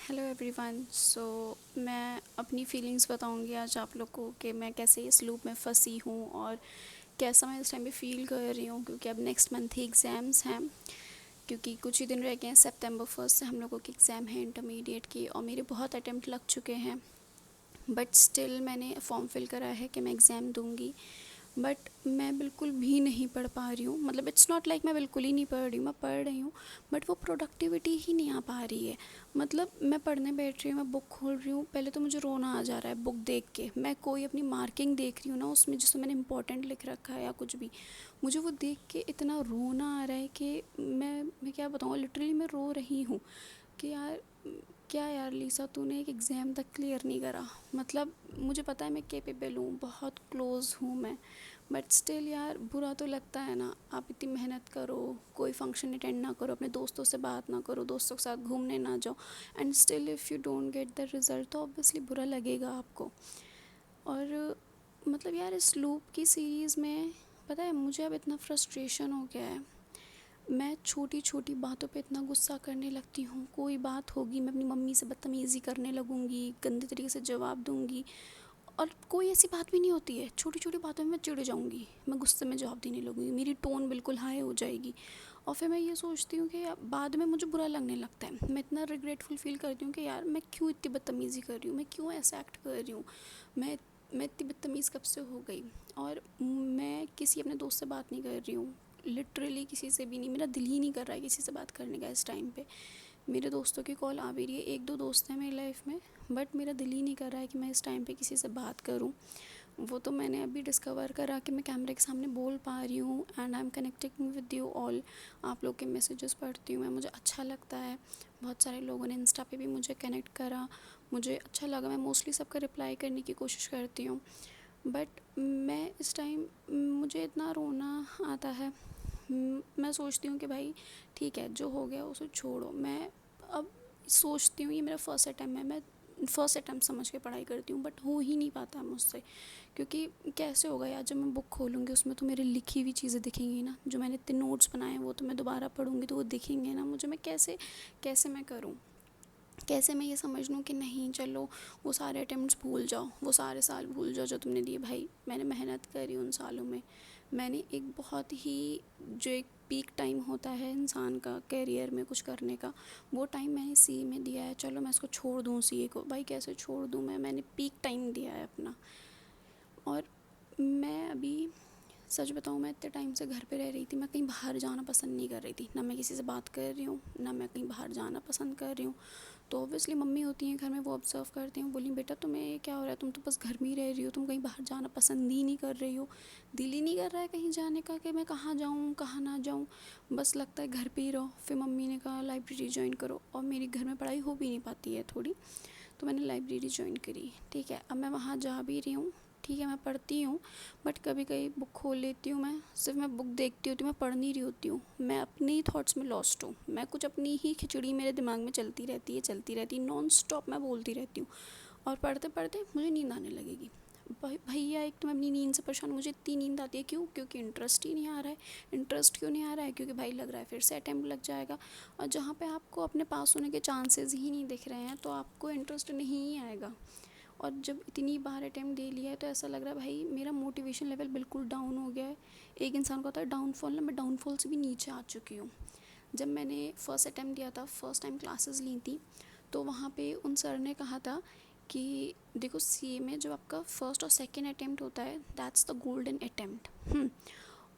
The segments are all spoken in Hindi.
Hello everyone. मैं अपनी फीलिंग्स बताऊंगी आज आप लोग को कि मैं कैसे इस लूप में फंसी हूँ और कैसा मैं इस टाइम पे फ़ील कर रही हूँ, क्योंकि अब नेक्स्ट मंथ ही एग्ज़ाम्स हैं। क्योंकि कुछ ही दिन रह गए हैं, सितंबर 1 से हम लोगों के एग्ज़ाम हैं इंटरमीडिएट की, और मेरे बहुत अटैम्प्ट लग चुके हैं। बट स्टिल मैंने फॉर्म फिल करा है कि मैं एग्ज़ाम दूंगी। बट मैं बिल्कुल भी नहीं पढ़ पा रही हूँ। मतलब इट्स नॉट लाइक मैं बिल्कुल ही नहीं पढ़ रही हूँ, मैं पढ़ रही हूँ, बट वो प्रोडक्टिविटी ही नहीं आ पा रही है। मतलब मैं पढ़ने बैठ रही हूँ, मैं बुक खोल रही हूँ, पहले तो मुझे रोना आ जा रहा है बुक देख के। मैं कोई अपनी मार्किंग देख रही हूँ ना उसमें, जिसमें मैंने इंपॉर्टेंट लिख रखा है या कुछ भी, मुझे वो देख के इतना रोना आ रहा है कि मैं क्या बताऊँ, लिटरली मैं रो रही हूँ कि यार, क्या यार लीसा, तूने एक एग्ज़ाम तक क्लियर नहीं करा। मतलब मुझे पता है मैं कैपेबल हूँ, बहुत क्लोज़ हूँ मैं, बट स्टिल यार बुरा तो लगता है ना। आप इतनी मेहनत करो, कोई फंक्शन अटेंड ना करो, अपने दोस्तों से बात ना करो, दोस्तों के साथ घूमने ना जाओ, and still if you don't get the result तो ऑब्वियसली बुरा लगेगा आपको। और मतलब यार इस लूप की सीरीज़ में पता है मुझे अब इतना फ्रस्ट्रेशन हो गया है। मैं छोटी छोटी बातों पे इतना गुस्सा करने लगती हूँ। कोई बात होगी, मैं अपनी मम्मी से बदतमीज़ी करने लगूँगी, गंदे तरीके से जवाब दूँगी, और कोई ऐसी बात भी नहीं होती है, छोटी छोटी बातों में मैं चिढ़ जाऊँगी, मैं गुस्से में जवाब देने लगूँगी, मेरी टोन बिल्कुल हाई हो जाएगी। और फिर मैं ये सोचती हूँ कि यार बाद में मुझे बुरा लगने लगता है, मैं इतना रिग्रेटफुल फील करती हूँ कि यार मैं क्यों इतनी बदतमीज़ी कर रही हूँ, मैं क्यों ऐसा एक्ट कर रही हूँ। मैं मैं इतनी बदतमीज़ कब से हो गई। और मैं किसी अपने दोस्त से बात नहीं कर रही हूँ, लिटरली किसी से भी नहीं। मेरा दिल ही नहीं कर रहा है किसी से बात करने का इस टाइम पे। मेरे दोस्तों की कॉल आ भी रही है, एक दो दोस्त हैं मेरी लाइफ में, बट मेरा दिल ही नहीं कर रहा है कि मैं इस टाइम पे किसी से बात करूं। वो तो मैंने अभी डिस्कवर करा कि मैं कैमरे के सामने बोल पा रही हूँ, and I am connecting with you all. आप लोग के मैसेजेस पढ़ती हूँ मैं, मुझे अच्छा लगता है। बहुत सारे लोगों ने इंस्टा पे भी मुझे कनेक्ट करा, मुझे अच्छा लगा। मैं मोस्टली सबका रिप्लाई करने की कोशिश करती हूँ, बट मैं इस टाइम मुझे इतना रोना आता है। मैं सोचती हूँ कि भाई ठीक है, जो हो गया उसे छोड़ो। मैं अब सोचती हूँ ये मेरा फर्स्ट अटैम्प्ट है, मैं फर्स्ट अटैम्प्ट समझ के पढ़ाई करती हूँ, बट हो ही नहीं पाता मुझसे। क्योंकि कैसे होगा यार, जब मैं बुक खोलूँगी उसमें तो मेरी लिखी हुई चीज़ें दिखेंगी ना, जो मैंने इतने नोट्स बनाए हैं वो तो मैं दोबारा पढ़ूँगी तो वो दिखेंगे ना मुझे। मैं कैसे कैसे मैं करूँ, कैसे मैं ये समझ लूँ कि नहीं चलो वो सारे अटेम्प्ट्स भूल जाओ, वो सारे साल भूल जाओ जो तुमने दिए। भाई मैंने मेहनत करी उन सालों में, मैंने एक बहुत ही, जो एक पीक टाइम होता है इंसान का करियर में कुछ करने का, वो टाइम मैंने सी में दिया है। चलो मैं इसको छोड़ दूँ सी को, भाई कैसे छोड़ दूँ मैंने पीक टाइम दिया है अपना। और मैं अभी सच बताऊँ, मैं इतने टाइम से घर पे रह रही थी, मैं कहीं बाहर जाना पसंद नहीं कर रही थी, ना मैं किसी से बात कर रही हूँ, ना मैं कहीं बाहर जाना पसंद कर रही हूँ। तो ऑब्वियसली मम्मी होती हैं घर में, वो ऑब्ज़र्व करती हैं, बोली बेटा तुम्हें क्या हो रहा है, तुम तो बस घर में ही रह रही हो, तुम कहीं बाहर जाना पसंद ही नहीं कर रही हो, दिल ही नहीं कर रहा है कहीं जाने का कि मैं कहाँ जाऊँ कहाँ ना जाऊँ, बस लगता है घर पे ही रहो। फिर मम्मी ने कहा लाइब्रेरी ज्वाइन करो, और मेरी घर में पढ़ाई हो भी नहीं पाती है थोड़ी, तो मैंने लाइब्रेरी ज्वाइन करी। ठीक है, अब मैं वहाँ जा भी रही हूँ, ठीक है मैं पढ़ती हूँ, बट कभी कभी बुक खोल लेती हूँ, मैं सिर्फ मैं बुक देखती होती हूँ, मैं पढ़ नहीं रही होती हूँ, मैं अपनी ही थॉट्स में लॉस्ट हूँ। मैं कुछ अपनी ही खिचड़ी मेरे दिमाग में चलती रहती है नॉन स्टॉप, मैं बोलती रहती हूँ, और पढ़ते पढ़ते मुझे नींद आने लगेगी। भैया एक तो मैं अपनी नींद से परेशान, मुझे इतनी नींद आती है क्यों, क्योंकि इंटरेस्ट ही नहीं आ रहा है। इंटरेस्ट क्यों नहीं आ रहा है, क्योंकि भाई लग रहा है फिर से अटैम्प्ट लग जाएगा, और जहाँ पे आपको अपने पास होने के चांसेस ही नहीं दिख रहे हैं तो आपको इंटरेस्ट नहीं ही आएगा। और जब इतनी बार अटैम्प्ट दे लिया है तो ऐसा लग रहा है भाई मेरा मोटिवेशन लेवल बिल्कुल डाउन हो गया है। एक इंसान का होता है डाउनफॉल, ना मैं डाउनफॉल से भी नीचे आ चुकी हूँ। जब मैंने फ़र्स्ट अटैम्प्ट दिया था, फर्स्ट टाइम क्लासेस ली थी, तो वहाँ पे उन सर ने कहा था कि देखो सीए में जब आपका फर्स्ट और सेकंड अटैम्प्ट होता है, दैट्स द गोल्डन अटैम्प्ट।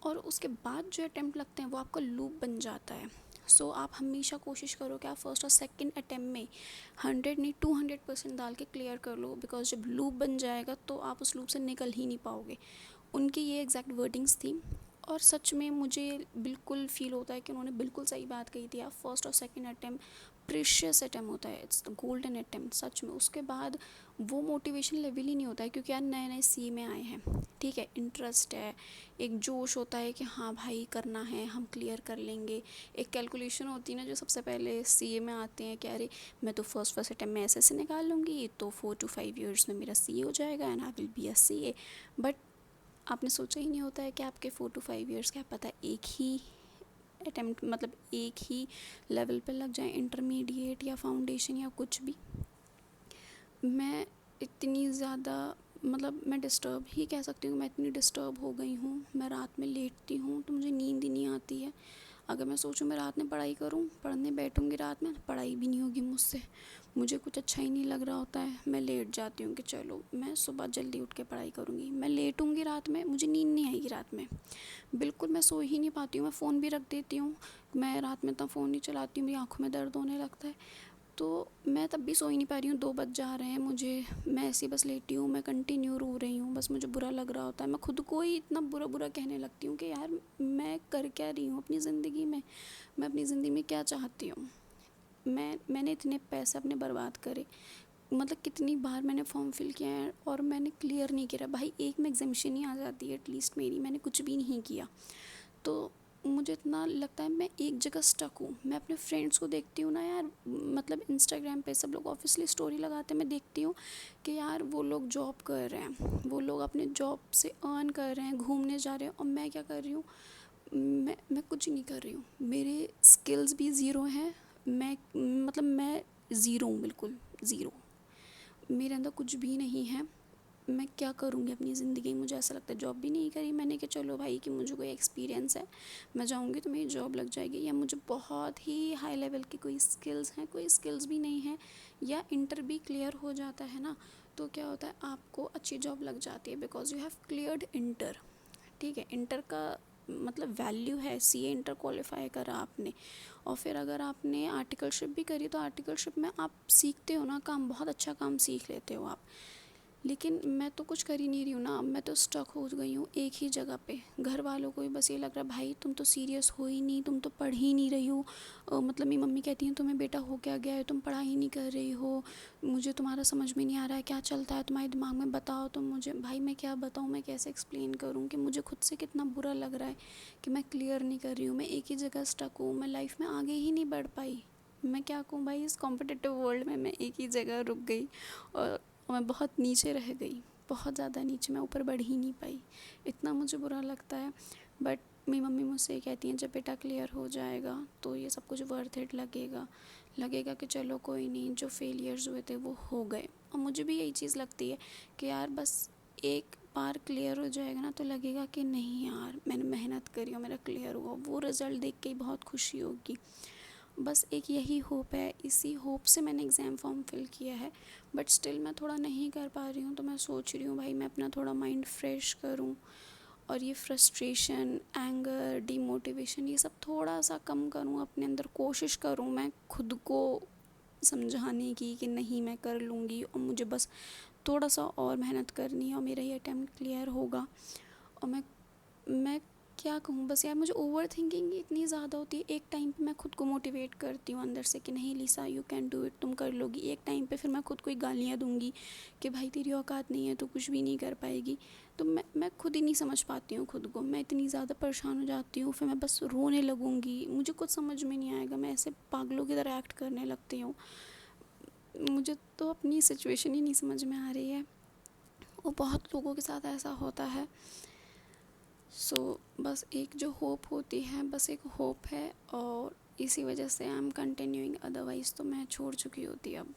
और उसके बाद जो अटैम्प्ट लगते हैं वो आपका लूप बन जाता है। आप हमेशा कोशिश करो कि आप फर्स्ट और सेकंड अटैम्प्ट में 100 नहीं 200% डाल के क्लियर कर लो, बिकॉज जब लूप बन जाएगा तो आप उस लूप से निकल ही नहीं पाओगे। उनकी ये एग्जैक्ट वर्डिंग्स थी, और सच में मुझे बिल्कुल फ़ील होता है कि उन्होंने बिल्कुल सही बात कही थी। आप फर्स्ट और सेकंड अटैम्प्ट प्रीशियस अटैम्प्ट होता है, इट्स द गोल्डन अटैम्प्ट सच में। उसके बाद वो मोटिवेशन लेवल ही नहीं होता है, क्योंकि यार नए नए सी में आए हैं, ठीक है, इंटरेस्ट है, एक जोश होता है कि हाँ भाई करना है, हम क्लियर कर लेंगे। एक कैलकुलेशन होती है ना जो सबसे पहले सीए में आते हैं कि अरे मैं तो फर्स्ट अटैम्प्ट में ऐसे निकाल लूँगी तो 4 to 5 years में मेरा सीए हो जाएगा and I will be a CA. But आपने सोचा ही नहीं होता है कि आपके 4 to 5 years क्या पता एक ही अटेम्प्ट मतलब एक ही लेवल पे लग जाए, इंटरमीडिएट या फाउंडेशन या कुछ भी। मैं इतनी ज़्यादा मतलब मैं डिस्टर्ब ही कह सकती हूँ, मैं इतनी डिस्टर्ब हो गई हूँ। मैं रात में लेटती हूँ तो मुझे नींद ही नहीं आती है। अगर मैं सोचूं मैं रात में पढ़ाई करूं, पढ़ने बैठूंगी रात में, तो पढ़ाई भी नहीं होगी मुझसे। मुझे कुछ अच्छा ही नहीं लग रहा होता है, मैं लेट जाती हूँ कि चलो मैं सुबह जल्दी उठ के पढ़ाई करूँगी। मैं लेटूंगी रात में, मुझे नींद नहीं आएगी रात में, बिल्कुल मैं सो ही नहीं पाती हूँ। मैं फ़ोन भी रख देती हूँ, मैं रात में तो फ़ोन नहीं चलाती हूँ, मेरी आँखों में दर्द होने लगता है। तो मैं तब भी सो ही नहीं पा रही हूँ, 2 बज जा रहे हैं मुझे, मैं ऐसे बस लेटी हूँ, मैं कंटिन्यू रो रही हूँ। बस मुझे बुरा लग रहा होता है, मैं खुद को ही इतना बुरा बुरा कहने लगती हूँ कि यार मैं कर क्या रही हूँ अपनी ज़िंदगी में, मैं अपनी ज़िंदगी में क्या चाहती हूँ। मैंने इतने पैसे अपने बर्बाद करे, मतलब कितनी बार मैंने फॉर्म फिल किया है और मैंने क्लियर नहीं किया। भाई एक में एग्जामिशन ही आ जाती है एटलीस्ट मेरी, मैंने कुछ भी नहीं किया। तो मुझे इतना लगता है मैं एक जगह स्टक हूँ। मैं अपने फ्रेंड्स को देखती हूँ ना यार, मतलब इंस्टाग्राम पे सब लोग ऑब्वियसली स्टोरी लगाते हैं, मैं देखती हूँ कि यार वो लोग जॉब कर रहे हैं, वो लोग अपने जॉब से अर्न कर रहे हैं, घूमने जा रहे हैं, और मैं क्या कर रही हूँ, मैं कुछ नहीं कर रही हूँ। मेरे स्किल्स भी ज़ीरो हैं, मैं मतलब मैं ज़ीरो हूँ, बिल्कुल ज़ीरो, मेरे अंदर कुछ भी नहीं है। मैं क्या करूँगी अपनी ज़िंदगी में, मुझे ऐसा लगता है। जॉब भी नहीं करी मैंने कि चलो भाई कि मुझे कोई एक्सपीरियंस है, मैं जाऊँगी तो मेरी जॉब लग जाएगी, या मुझे बहुत ही हाई लेवल की कोई स्किल्स हैं, कोई स्किल्स भी नहीं है, या इंटर भी क्लियर हो जाता है ना, तो क्या होता है आपको अच्छी जॉब लग जाती है because you have cleared inter. ठीक है, इंटर का मतलब वैल्यू है, सीए इंटर क्वालिफाई करा आपने, और फिर अगर आपने आर्टिकलशिप भी करी तो आर्टिकलशिप में आप सीखते हो ना काम, बहुत अच्छा काम सीख लेते हो आप। लेकिन मैं तो कुछ कर ही नहीं रही हूँ ना, मैं तो स्टक हो गई हूँ एक ही जगह पे। घर वालों को भी बस ये लग रहा है भाई तुम तो सीरियस हो ही नहीं, तुम तो पढ़ ही नहीं रही हो। मतलब मेरी मम्मी कहती हैं तुम्हें बेटा हो क्या गया है, तुम पढ़ाई नहीं कर रही हो, मुझे तुम्हारा समझ में नहीं आ रहा है, क्या चलता है तुम्हारे दिमाग में, बताओ तुम मुझे। भाई मैं क्या बताऊँ, मैं कैसे एक्सप्लेन करूँ कि मुझे खुद से कितना बुरा लग रहा है कि मैं क्लियर नहीं कर रही हूँ, मैं एक ही जगह स्टक हूँ, मैं लाइफ में आगे ही नहीं बढ़ पाई। मैं क्या कहूँ भाई, इस कॉम्पिटिटिव वर्ल्ड में मैं एक ही जगह रुक गई और मैं बहुत नीचे रह गई, बहुत ज़्यादा नीचे, मैं ऊपर बढ़ ही नहीं पाई। इतना मुझे बुरा लगता है। बट मेरी मम्मी मुझसे ये कहती हैं जब बेटा क्लियर हो जाएगा तो ये सब कुछ वर्थ इट लगेगा, लगेगा कि चलो कोई नहीं, जो फेलियर्स हुए थे वो हो गए। और मुझे भी यही चीज़ लगती है कि यार बस एक बार क्लियर हो जाएगा ना तो लगेगा कि नहीं यार मैंने मेहनत करी और मेरा क्लियर हुआ, वो रिज़ल्ट देख के ही बहुत खुशी होगी। बस एक यही होप है, इसी होप से मैंने एग्ज़ाम फॉर्म फिल किया है। बट स्टिल मैं थोड़ा नहीं कर पा रही हूँ, तो मैं सोच रही हूँ भाई मैं अपना थोड़ा माइंड फ्रेश करूँ और ये फ्रस्ट्रेशन, एंगर, डीमोटिवेशन ये सब थोड़ा सा कम करूँ अपने अंदर, कोशिश करूँ मैं खुद को समझाने की कि नहीं मैं कर लूँगी और मुझे बस थोड़ा सा और मेहनत करनी है और मेरा ये अटैम्प्ट क्लियर होगा। और मैं क्या कहूँ, बस यार मुझे ओवर थिंकिंग इतनी ज़्यादा होती है। एक टाइम पे मैं खुद को मोटिवेट करती हूँ अंदर से कि नहीं लिसा यू कैन डू इट, तुम कर लोगी। एक टाइम पे फिर मैं खुद को ही गालियाँ दूँगी कि भाई तेरी औकात नहीं है, तो कुछ भी नहीं कर पाएगी। तो मैं खुद ही नहीं समझ पाती हूँ खुद को, मैं इतनी ज़्यादा परेशान हो जाती हूँ, फिर मैं बस रोने लगूँगी, मुझे कुछ समझ में नहीं आएगा, मैं ऐसे पागलों की तरह एक्ट करने लगती हूँ। मुझे तो अपनी सिचुएशन ही नहीं समझ में आ रही है, और बहुत लोगों के साथ ऐसा होता है। बस एक जो होप होती है, बस एक होप है, और इसी वजह से आई एम कंटिन्यूइंग, अदरवाइज़ तो मैं छोड़ चुकी होती अब।